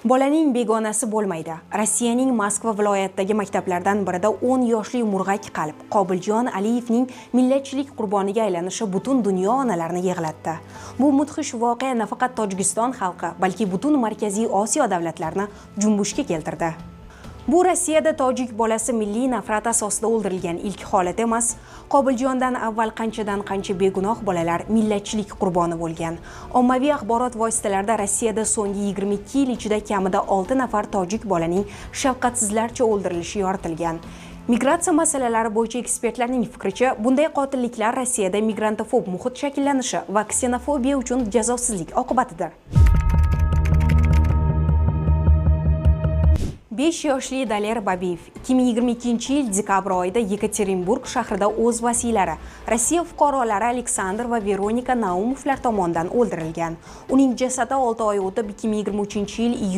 Bolaning begonasi bo'lmaydi. Rossiyaning Moskva viloyatidagi maktablardan birida 10 yoshli murg'ak qalb Qobiljon Aliyevning millatchilik qurboniga aylanishi butun dunyo onalarini yig'latdi. Bu mudhish voqea nafaqat Tojikiston xalqi, balki butun Markaziy Osiyo davlatlarini junbushga keltirdi. Bu Rossiyada tojik bolasi milliy nafrat asosida o'ldirilgan ilk holat emas. Qobiljondan avval qancha begunoh bolalar millatchilik qurboni bo'lgan. Ommaviy axborot vositalarida Rossiyada so'nggi 22 yil ichida kamida 6 nafar tojik bolaning shafqatsizlarcha o'ldirilishi yoritilgan. Migratsiya masalalari bo'yicha ekspertlarning fikricha, bunday qotilliklar Rossiyada migrantofob muhit shakllanishi va ksenofobiya uchun jazosizlik oqibatidir. 5 yoshli Daler Babiyev 2022-yil dekabr oyida Yekaterinburg shahrida o'z vasiylari Rossiya fuqarolari Aleksandr va Veronika Naumovlar tomonidan o'ldirilgan. Uning jasadi 6 oy o'tib 2023-yil iyun